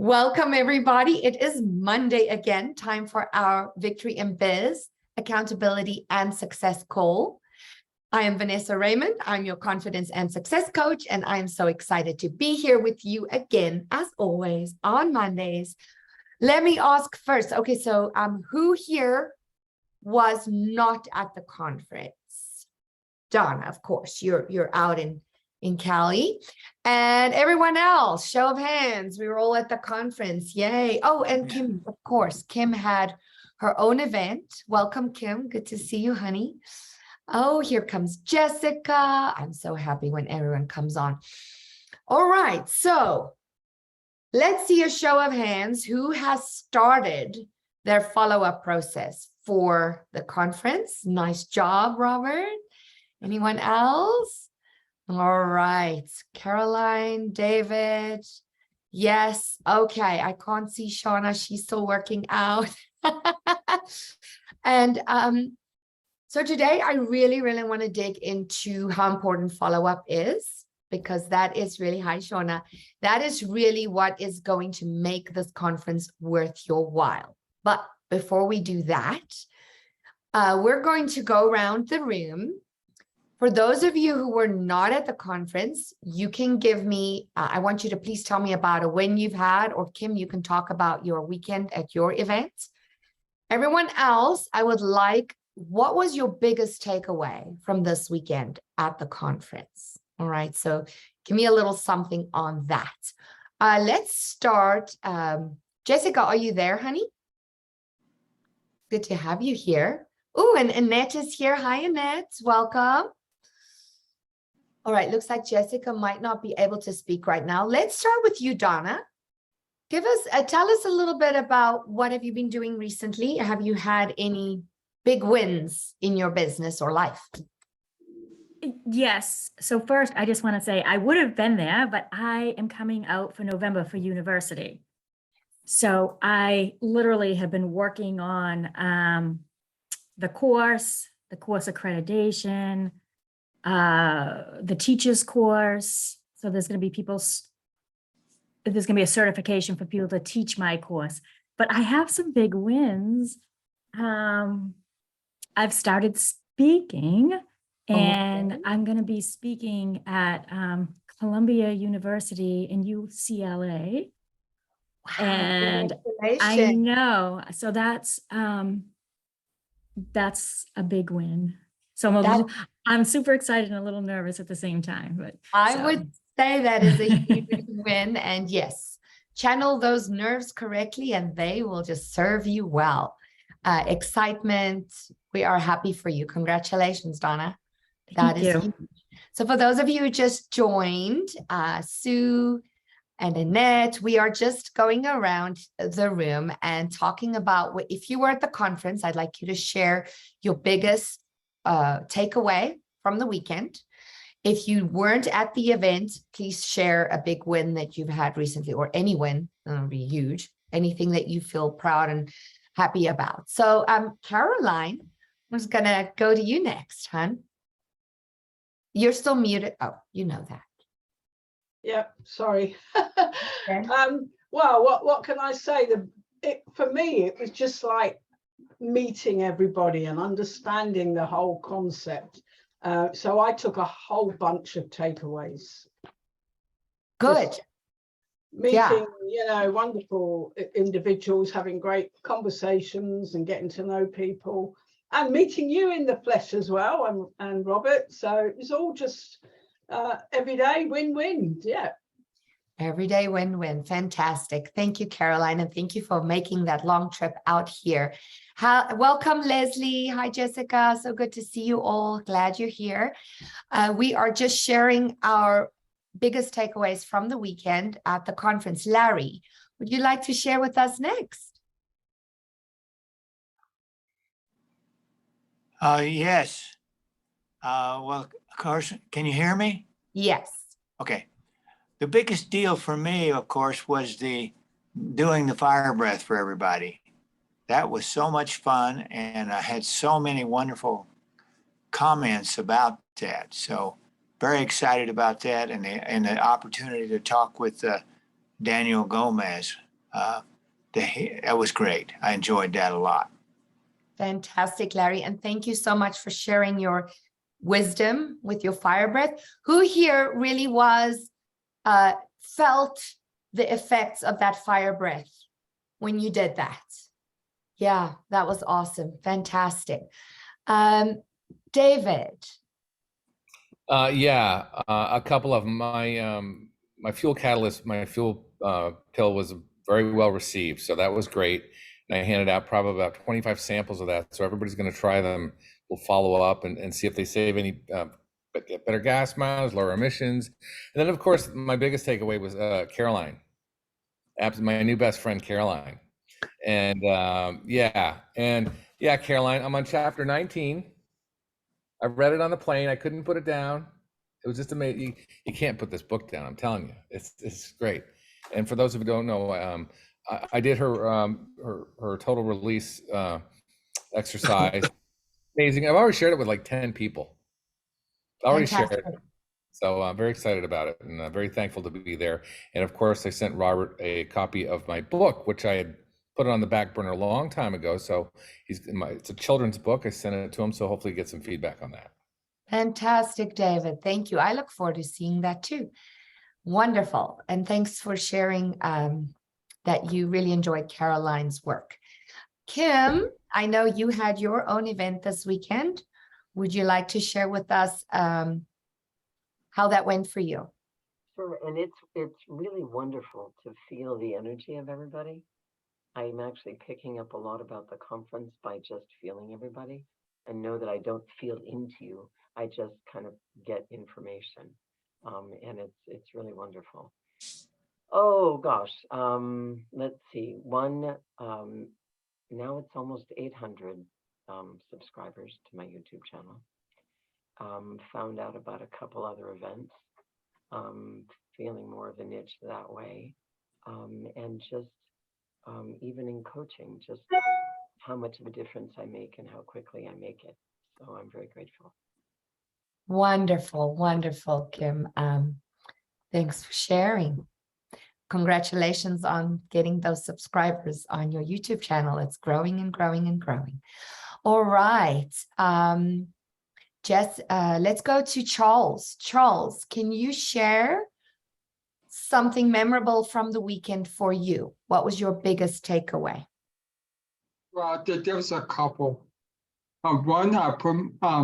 Welcome, everybody. It is Monday again, time for our Victory in Biz Accountability and Success Call. I am Vanessa Raymond. I'm your confidence and success coach, and I am so excited to be here with you again, as always, on Mondays. Let me ask first. Okay, so who here was not at the conference? Donna, of course, you're out in Cali. And everyone else, show of hands, we were all at the conference. Yay. Oh, and Kim, of course, Kim had her own event. Welcome, Kim. Good to see you, honey. Oh, here comes Jessica. I'm so happy when everyone comes on. All right, so let's see a show of hands who has started their follow-up process for the conference. Nice job, Robert. Anyone else? All right, Caroline, David. Yes, okay. I can't see Shauna. She's still working out. And so today I really want to dig into how important follow-up is, because that is really, hi, Shauna. That is really what is going to make this conference worth your while. But before we do that, we're going to go around the room. For those of you who were not at the conference, you can give me, I want you to please tell me about a win you've had, or Kim, you can talk about your weekend at your event. Everyone else, I would like, what was your biggest takeaway from this weekend at the conference? All right, so give me a little something on that. Let's start. Jessica, are you there, honey? Good to have you here. Oh, and Annette is here. Hi, Annette. Welcome. All right, looks like Jessica might not be able to speak right now. Let's start with you, Donna. Give us, tell us a little bit about what have you been doing recently? Have you had any big wins in your business or life? Yes. So first, I just want to say I would have been there, but I am coming out for November for university. So I literally have been working on the course accreditation, the teacher's course. So there's going to be there's going to be a certification for people to teach my course. But I have some big wins. I've started speaking, and I'm going to be speaking at Columbia University in UCLA. Wow, and I know, so that's a big win. So I'm super excited and a little nervous at the same time. But I would say that is a huge win. And yes, channel those nerves correctly and they will just serve you well. Excitement. We are happy for you. Congratulations, Donna. That is huge. So for those of you who just joined, Sue and Annette, we are just going around the room and talking about if you were at the conference, I'd like you to share your biggest takeaway from the weekend. If you weren't at the event, please share a big win that you've had recently, or any win. That would be huge. Anything that you feel proud and happy about. So Caroline, I'm just gonna go to you next, hon. You're still muted. Oh, you know that. Yep, sorry. Okay. Well, what can I say? For me, it was just like meeting everybody and understanding the whole concept. So I took a whole bunch of takeaways. Good. Just meeting, wonderful individuals, having great conversations and getting to know people, and meeting you in the flesh as well, and Robert. So it was all just every day win-win. Yeah. Every day win-win. Fantastic. Thank you, Caroline. And thank you for making that long trip out here. Welcome, Leslie. Hi, Jessica. So good to see you all. Glad you're here. We are just sharing our biggest takeaways from the weekend at the conference. Larry, would you like to share with us next? Yes. Well, of course, can you hear me? Yes. Okay. The biggest deal for me, of course, was doing the fire breath for everybody. That was so much fun, and I had so many wonderful comments about that. So very excited about that, and the opportunity to talk with Daniel Gomez. That was great. I enjoyed that a lot. Fantastic, Larry. And thank you so much for sharing your wisdom with your fire breath. Who here really felt the effects of that fire breath when you did that? Yeah, that was awesome. Fantastic. David. A couple of my fuel catalyst, my fuel pill was very well received, so that was great. And I handed out probably about 25 samples of that, so everybody's going to try them. We'll follow up and see if they save any, get better gas mileage, lower emissions. And then, of course, my biggest takeaway was Caroline, my new best friend, Caroline. And Caroline, I'm on chapter 19. I read it on the plane. I couldn't put it down. It was just amazing. You can't put this book down. I'm telling you, it's great. And for those who don't know, I did her total release exercise. Amazing. I've already shared it with like 10 people. Shared it. So I'm very excited about it, and I'm very thankful to be there. And of course, I sent Robert a copy of my book, which I had put on the back burner a long time ago. So it's a children's book. I sent it to him, so hopefully get some feedback on that. Fantastic, David. Thank you. I look forward to seeing that too. Wonderful. And thanks for sharing that you really enjoyed Caroline's work. Kim, I know you had your own event this weekend. Would you like to share with us how that went for you? Sure, and it's really wonderful to feel the energy of everybody. I'm actually picking up a lot about the conference by just feeling everybody, and know that I don't feel into you. I just kind of get information, and it's really wonderful. Oh gosh, let's see. Now it's almost 800 subscribers to my YouTube channel. Found out about a couple other events. Feeling more of a niche that way, and just even in coaching, just how much of a difference I make and how quickly I make it. So I'm very grateful. Wonderful, wonderful, Kim. Thanks for sharing. Congratulations on getting those subscribers on your YouTube channel. It's growing and growing and growing. All right. Jess, let's go to Charles. Charles, can you share something memorable from the weekend for you? What was your biggest takeaway? Well, there was a couple. One, I put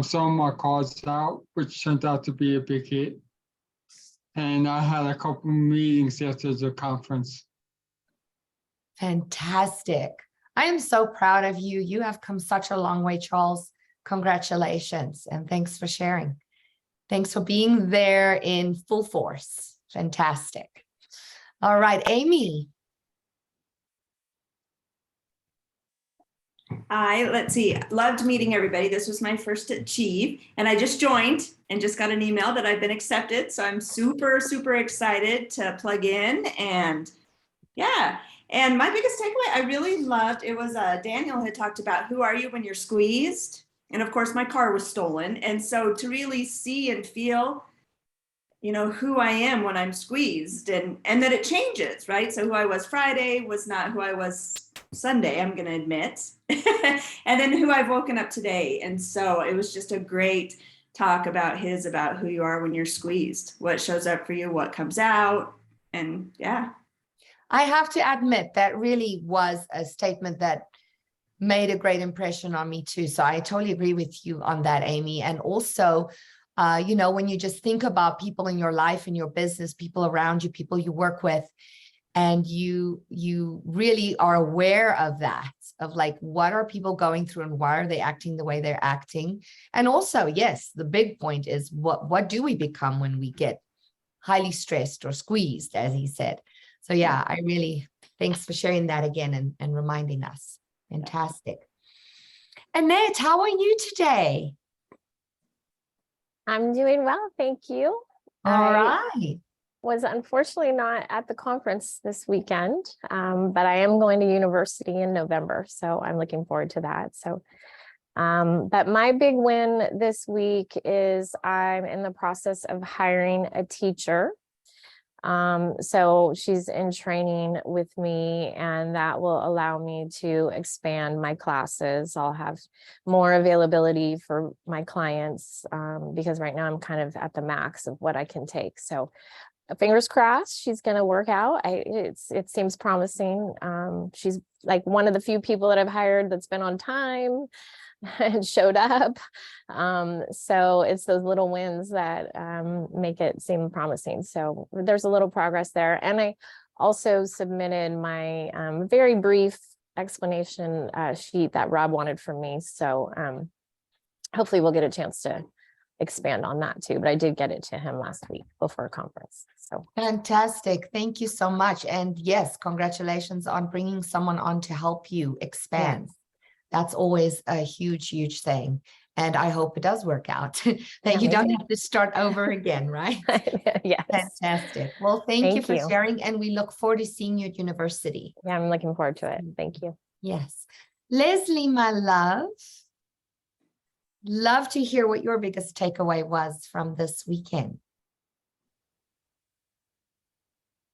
some of my cards out, which turned out to be a big hit. And I had a couple meetings after the conference. Fantastic. I am so proud of you. You have come such a long way, Charles. Congratulations, and thanks for sharing. Thanks for being there in full force. Fantastic. All right, Amy. Let's see, loved meeting everybody. This was my first Achieve, and I just joined and just got an email that I've been accepted. So I'm super, super excited to plug in. And yeah, and my biggest takeaway, I really loved, it was Daniel had talked about who are you when you're squeezed? And of course my car was stolen. And so to really see and feel, you know, who I am when I'm squeezed, and that it changes, right? So who I was Friday was not who I was Sunday, I'm going to admit. And then who I've woken up today. And so it was just a great talk about who you are when you're squeezed, what shows up for you, what comes out. And yeah. I have to admit that really was a statement that made a great impression on me too. So I totally agree with you on that, Amy. And also, you know, when you just think about people in your life, in your business, people around you, people you work with, and you really are aware of that, of like, what are people going through and why are they acting the way they're acting? And also, yes, the big point is what do we become when we get highly stressed or squeezed, as he said. So yeah, I really, thanks for sharing that again and reminding us. Fantastic. Annette, how are you today? I'm doing well, thank you. All right. Was unfortunately not at the conference this weekend, but I am going to university in November, so I'm looking forward to that. So, but my big win this week is I'm in the process of hiring a teacher. So she's in training with me, and that will allow me to expand my classes. I'll have more availability for my clients, because right now I'm kind of at the max of what I can take. So fingers crossed she's going to work out. It seems promising. She's like one of the few people that I've hired that's been on time and showed up. So it's those little wins that make it seem promising. So there's a little progress there. And I also submitted my very brief explanation sheet that Rob wanted from me. So hopefully we'll get a chance to expand on that too. But I did get it to him last week before a conference. So Fantastic. Thank you so much. And yes, congratulations on bringing someone on to help you expand. yes. That's always a huge, huge thing. And I hope it does work out, that Yeah, you me don't too. have to start over again, right? Yes. Fantastic. Well, thank you Thank for you. sharing, and we look forward to seeing you at university. Yeah, I'm looking forward to it. Thank you. Yes. Leslie, my love to hear what your biggest takeaway was from this weekend.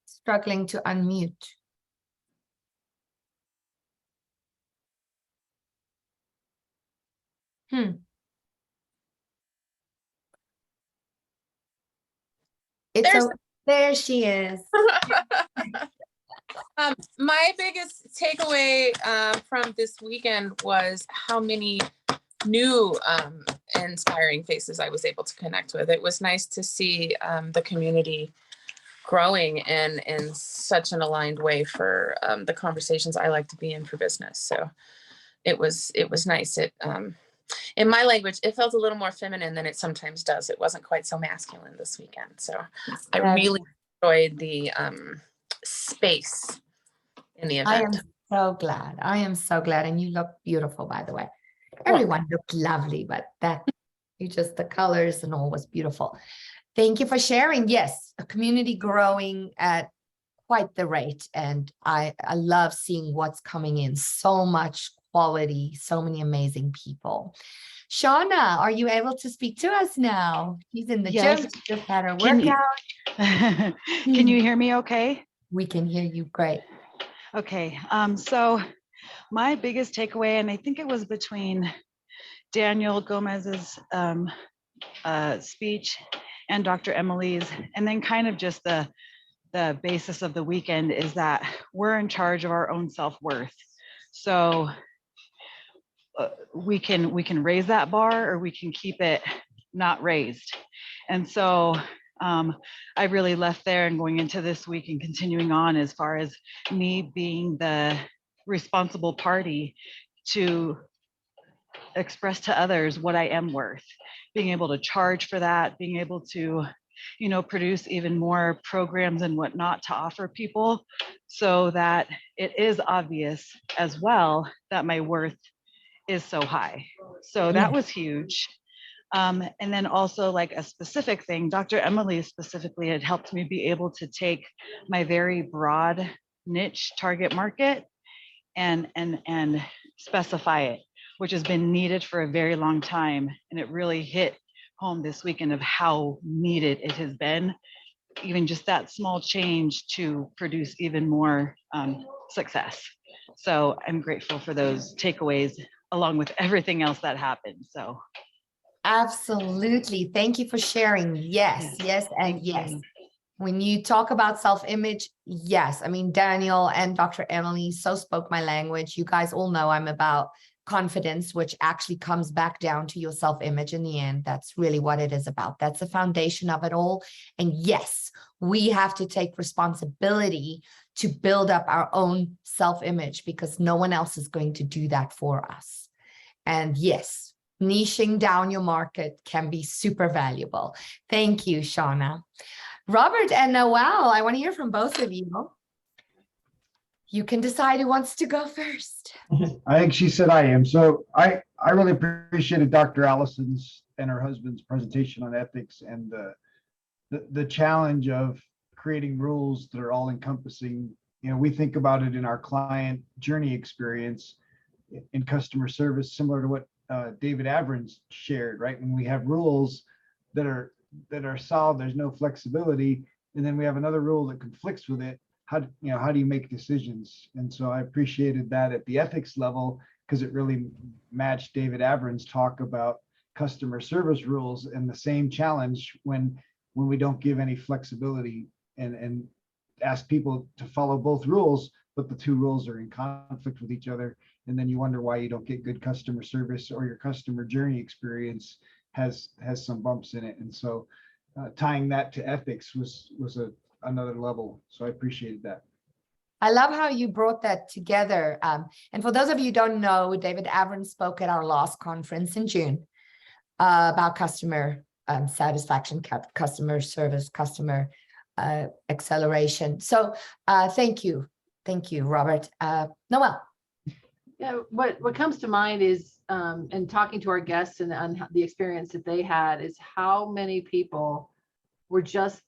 Struggling to unmute. There she is. My biggest takeaway from this weekend was how many new inspiring faces I was able to connect with. It was nice to see the community growing in such an aligned way for the conversations I like to be in for business. So it was nice. It in my language, it felt a little more feminine than it sometimes does. It wasn't quite so masculine this weekend. So I really enjoyed the space in the I am event. so glad. I am so glad. And you look beautiful, by the way. Everyone looked lovely, but the colors and all was beautiful. Thank you for sharing. Yes, a community growing at quite the rate. And I love seeing what's coming in. So much quality, so many amazing people. Shauna, are you able to speak to us now? She's in the Yes. gym. She just had her Can you- workout. Can you hear me okay? We can hear you great. Okay, so my biggest takeaway, and I think it was between Daniel Gomez's speech and Dr. Emily's, and then kind of just the basis of the weekend, is that we're in charge of our own self-worth. So we can raise that bar, or we can keep it not raised. And so I really left there and going into this week and continuing on, as far as me being the responsible party to express to others what I am worth, being able to charge for that, being able to, produce even more programs and whatnot to offer people, so that it is obvious as well that my worth is so high. So that was huge. And then also, like, a specific thing, Dr. Emily specifically had helped me be able to take my very broad niche target market and specify it, which has been needed for a very long time. And it really hit home this weekend of how needed it has been, even just that small change to produce even more success. So I'm grateful for those takeaways, along with everything else that happened. So absolutely. Thank you for sharing. Yes, and yes. When you talk about self-image, yes. I mean, Daniel and Dr. Emily so spoke my language. You guys all know I'm about confidence, which actually comes back down to your self-image in the end. That's really what it is about. That's the foundation of it all. And yes, we have to take responsibility to build up our own self-image, because no one else is going to do that for us. And yes, niching down your market can be super valuable. Thank you, Shauna. Robert and Noel, I want to hear from both of you. You can decide who wants to go first. I think she said I am. So I really appreciated Dr. Allison's and her husband's presentation on ethics, and the challenge of creating rules that are all encompassing. We think about it in our client journey experience in customer service, similar to what David Avrins shared, right? When we have rules that are solved, there's no flexibility. and then we have another rule that conflicts with it. How do you make decisions? And so I appreciated that at the ethics level, because it really matched David Averin's talk about customer service rules and the same challenge when we don't give any flexibility and ask people to follow both rules, but the two rules are in conflict with each other. And then you wonder why you don't get good customer service, or your customer journey experience has some bumps in it. And so tying that to ethics was another level. So I appreciated that. I love how you brought that together. And for those of you who don't know, David Averin spoke at our last conference in June about customer satisfaction, customer service, customer acceleration. So thank you, Robert. Noelle. Yeah, what comes to mind is, and talking to our guests and on the experience that they had, is how many people were just,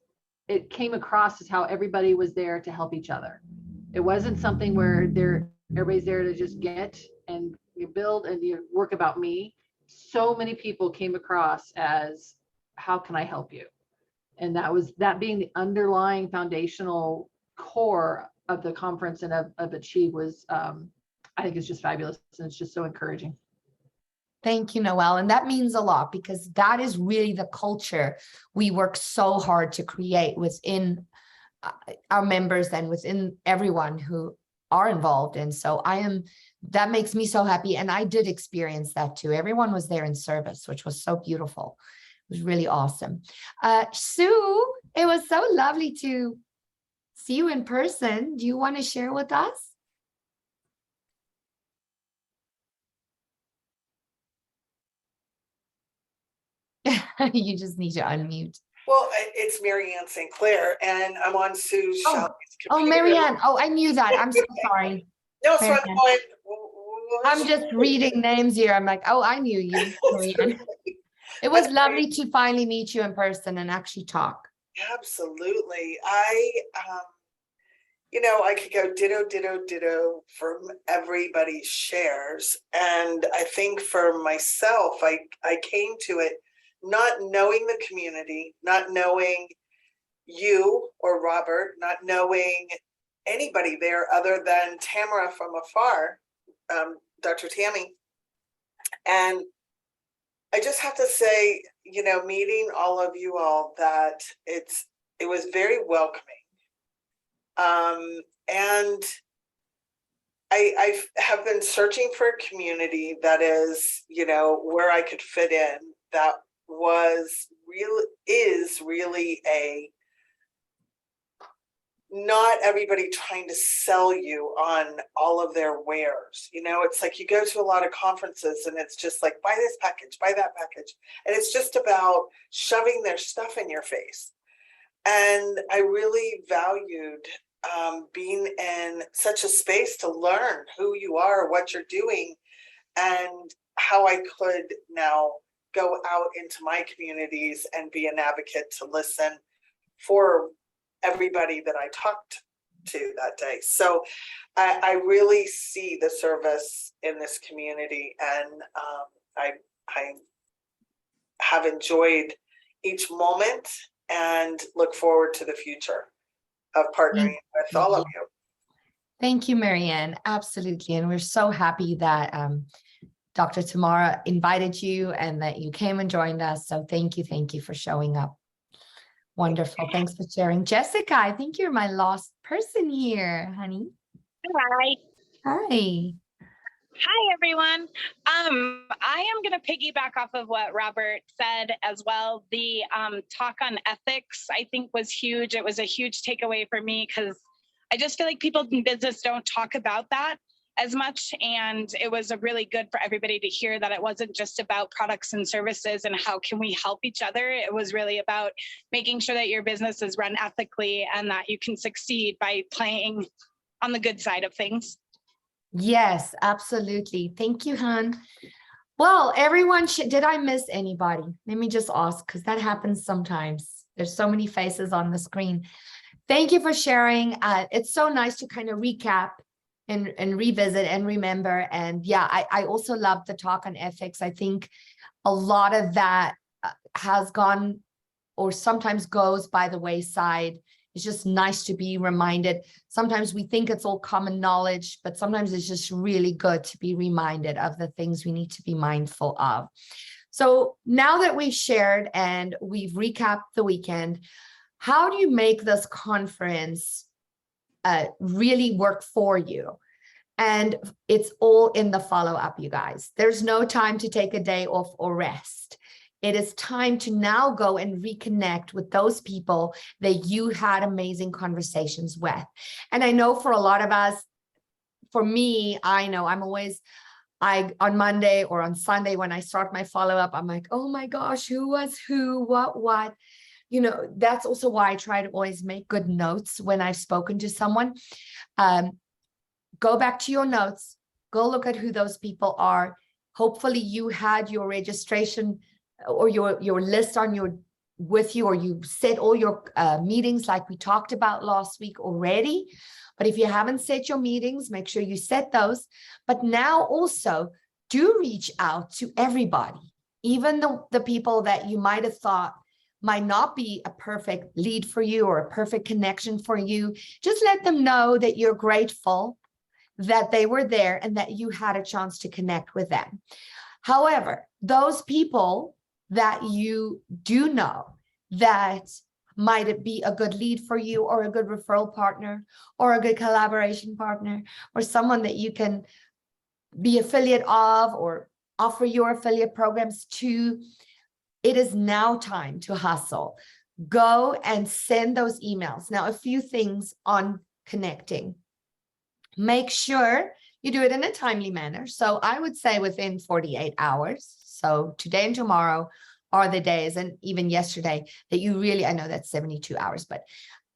it came across as how everybody was there to help each other. It wasn't something where everybody's there to just get and you build and you work about me. So many people came across as, how can I help you? And that being the underlying foundational core of the conference and of Achieve was, I think it's just fabulous, and it's just so encouraging. Thank you, Noelle. And that means a lot, because that is really the culture we work so hard to create within our members and within everyone who are involved. And so that makes me so happy. And I did experience that too. Everyone was there in service, which was so beautiful. It was really awesome. Sue, it was so lovely to see you in person. Do you want to share with us? You just need to unmute. Well, it's Marianne St. Clair, and I'm on Sue's Shelby's computer. Marianne. Oh, I knew that. I'm so sorry. No, so I'm just reading names here. I'm like, oh, I knew you, Marianne. It was lovely to finally meet you in person and actually talk. Absolutely. I could go ditto from everybody's shares. And I think for myself, I came to it not knowing the community, not knowing you or Robert, not knowing anybody there other than Tamara from afar, Dr. Tammy. And I just have to say, meeting all of you all, that it was very welcoming. And I have been searching for a community that is, where I could fit in, that is really not everybody trying to sell you on all of their wares. It's like you go to a lot of conferences and it's just like, buy this package, buy that package. And it's just about shoving their stuff in your face. And I really valued being in such a space to learn who you are, what you're doing, and how I could now go out into my communities and be an advocate to listen for everybody that I talked to that day. So I really see the service in this community, and I have enjoyed each moment and look forward to the future of partnering with all of you. Thank you, Marianne. Absolutely. And we're so happy that Dr. Tamara invited you and that you came and joined us. So thank you for showing up. Wonderful. Thanks for sharing. Jessica, I think you're my last person here, honey. Hi. Hi. Hi, everyone. I am going to piggyback off of what Robert said as well. The talk on ethics, I think, was huge. It was a huge takeaway for me, because I just feel like people in business don't talk about that as much. And it was really good for everybody to hear that it wasn't just about products and services and how can we help each other. It was really about making sure that your business is run ethically and that you can succeed by playing on the good side of things. Yes, absolutely. Thank you, hon. Well, everyone, did I miss anybody? Let me just ask, because that happens sometimes. There's so many faces on the screen. Thank you for sharing. It's so nice to kind of recap and revisit and remember. And yeah, I also love the talk on ethics. I think a lot of that has gone or sometimes goes by the wayside. It's just nice to be reminded. Sometimes we think it's all common knowledge, but sometimes it's just really good to be reminded of the things we need to be mindful of. So now that we've shared and we've recapped the weekend, how do you make this conference really work for you? And it's all in the follow-up, you guys. There's no time to take a day off or rest. It is time to now go and reconnect with those people that you had amazing conversations with. And I know for a lot of us, for me, I know I'm always, on Monday or on Sunday when I start my follow-up, I'm like, oh my gosh, who was who, what? You know, that's also why I try to always make good notes when I've spoken to someone. Go back to your notes, go look at who those people are. Hopefully you had your registration or your list on with you, or you set all your meetings like we talked about last week already. But if you haven't set your meetings, make sure you set those. But now also do reach out to everybody, even the people that you might have thought might not be a perfect lead for you or a perfect connection for you. Just let them know that you're grateful that they were there and that you had a chance to connect with them. However, those people that you do know that might be a good lead for you, or a good referral partner, or a good collaboration partner, or someone that you can be affiliate of or offer your affiliate programs to, it is now time to hustle. Go and send those emails. Now, a few things on connecting. Make sure you do it in a timely manner. So I would say within 48 hours. So today and tomorrow are the days, and even yesterday, that you really, I know that's 72 hours, but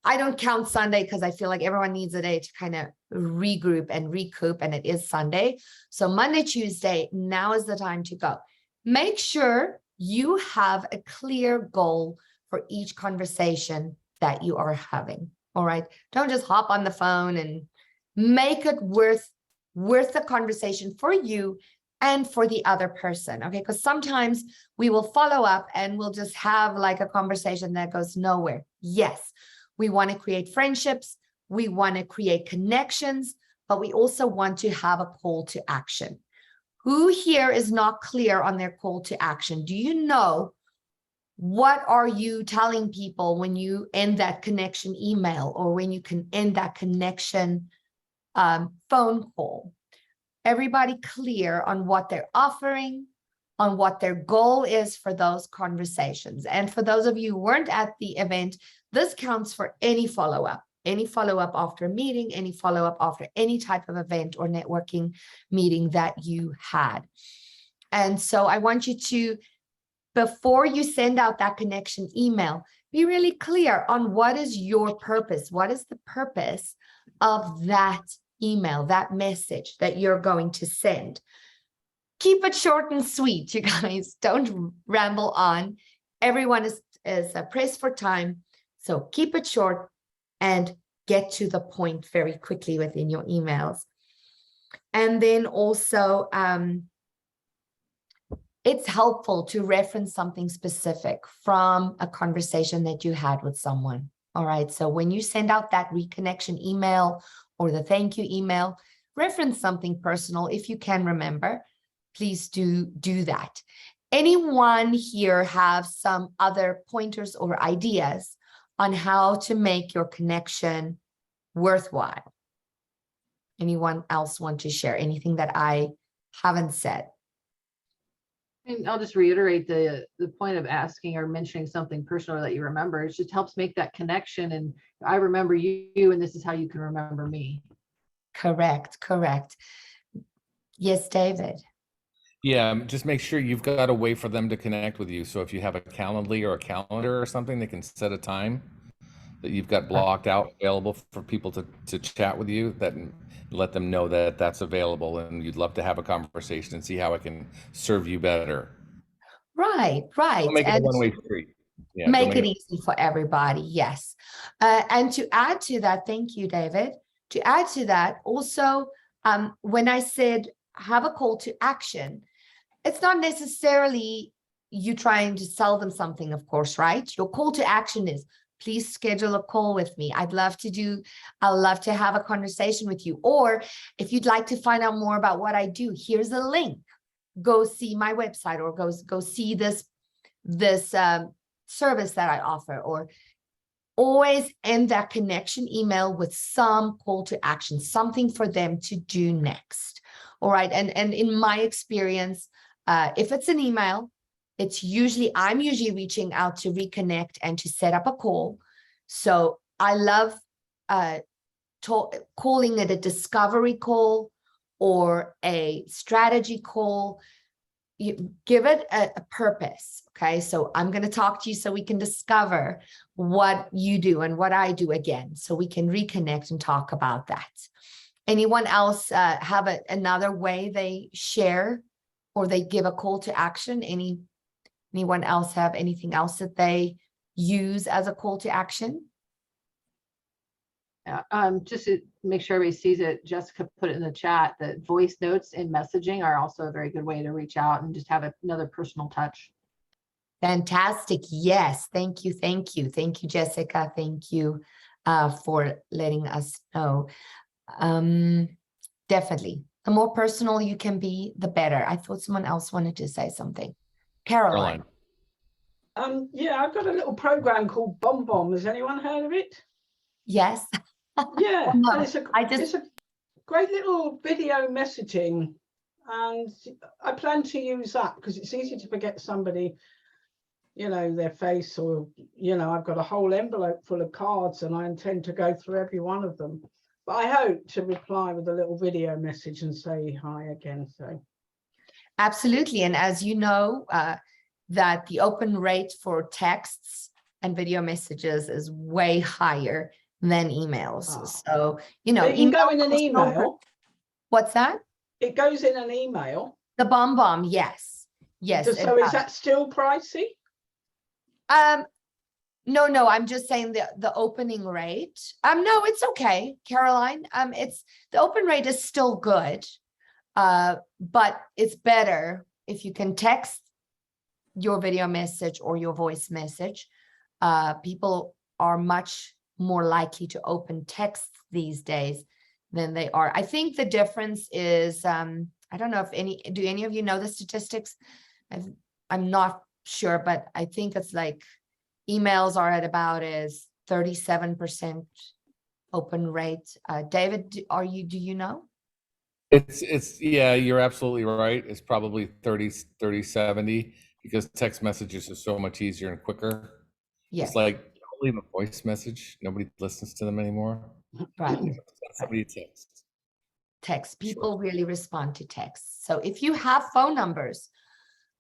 I don't count Sunday because I feel like everyone needs a day to kind of regroup and recoup, and it is Sunday. So Monday, Tuesday, now is the time to go. Make sure you have a clear goal for each conversation that you are having. All right. Don't just hop on the phone, and make it worth the conversation for you and for the other person. Okay. Because sometimes we will follow up and we'll just have like a conversation that goes nowhere. Yes, we want to create friendships. We want to create connections, but we also want to have a call to action. Who here is not clear on their call to action? Do you know what are you telling people when you end that connection email, or when you can end that connection phone call? Everybody clear on what they're offering, on what their goal is for those conversations. And for those of you who weren't at the event, this counts for any follow-up after a meeting, any follow-up after any type of event or networking meeting that you had. And so I want you to, before you send out that connection email, be really clear on what is your purpose. What is the purpose of that email, that message that you're going to send? Keep it short and sweet, you guys. Don't ramble on. Everyone is pressed for time. So keep it short and get to the point very quickly within your emails. And then also, it's helpful to reference something specific from a conversation that you had with someone. All right. So when you send out that reconnection email or the thank you email, reference something personal. If you can remember, please do that. Anyone here have some other pointers or ideas on how to make your connection worthwhile? Anyone else want to share anything that I haven't said? And I'll just reiterate the point of asking or mentioning something personal that you remember. It just helps make that connection. And I remember you, and this is how you can remember me. Correct. Yes, David. Yeah, just make sure you've got a way for them to connect with you. So if you have a Calendly or a calendar or something, they can set a time that you've got blocked out available for people to chat with you, that let them know that that's available and you'd love to have a conversation and see how it can serve you better. Right. Don't make it a one-way street. Yeah, make it easy for everybody. Yes. And to add to that, thank you, David. To add to that, also, when I said have a call to action, it's not necessarily, you trying to sell them something, of course, right? Your call to action is, please schedule a call with me. I'd love to have a conversation with you. Or if you'd like to find out more about what I do, here's a link. Go see my website, or go see this service that I offer. Or always end that connection email with some call to action, something for them to do next. All right. And in my experience, if it's an email, I'm usually reaching out to reconnect and to set up a call. So I love calling it a discovery call or a strategy call. You give it a purpose. Okay. So I'm going to talk to you so we can discover what you do and what I do again, so we can reconnect and talk about that. Anyone else have another way they share or they give a call to action? Anyone else have anything else that they use as a call to action? Just to make sure everybody sees it, Jessica put it in the chat that voice notes and messaging are also a very good way to reach out and just have another personal touch. Fantastic. Yes. Thank you. Thank you. Thank you, Jessica. Thank you for letting us know. Definitely. The more personal you can be, the better. I thought someone else wanted to say something. Caroline. Yeah, I've got a little program called Bomb Bomb. Has anyone heard of it? Yes. Yeah, No, and it's a great little video messaging, and I plan to use that because it's easy to forget somebody, their face, or I've got a whole envelope full of cards and I intend to go through every one of them. But I hope to reply with a little video message and say hi again. So absolutely. And as you know, that the open rate for texts and video messages is way higher than emails. So, it can go in an email. What's that? It goes in an email. The Bomb Bomb, yes. Yes. So is that still pricey? No, I'm just saying the opening rate. No, it's okay, Caroline. The open rate is still good. But it's better if you can text your video message or your voice message. People are much more likely to open texts these days than they are. I think the difference is, I don't know if do any of you know the statistics? I'm not sure, but I think it's like emails are at about 37% open rate. David, do you know? Yeah, you're absolutely right. It's probably 30-70 because text messages are so much easier and quicker. Yes. It's like, don't leave a voice message. Nobody listens to them anymore. Right. Somebody text. People really respond to texts. So if you have phone numbers,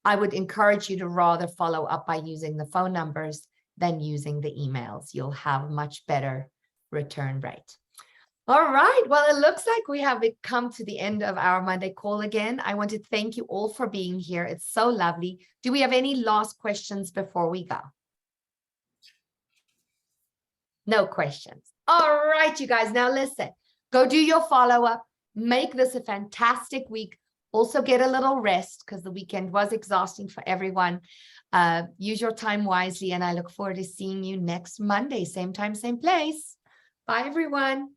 I would encourage you to rather follow up by using the phone numbers than using the emails. You'll have much better return rate. All right. Well, it looks like we have come to the end of our Monday call again. I want to thank you all for being here. It's so lovely. Do we have any last questions before we go? No questions. All right, you guys. Now listen, go do your follow-up. Make this a fantastic week. Also get a little rest because the weekend was exhausting for everyone. Use your time wisely, and I look forward to seeing you next Monday. Same time, same place. Bye, everyone.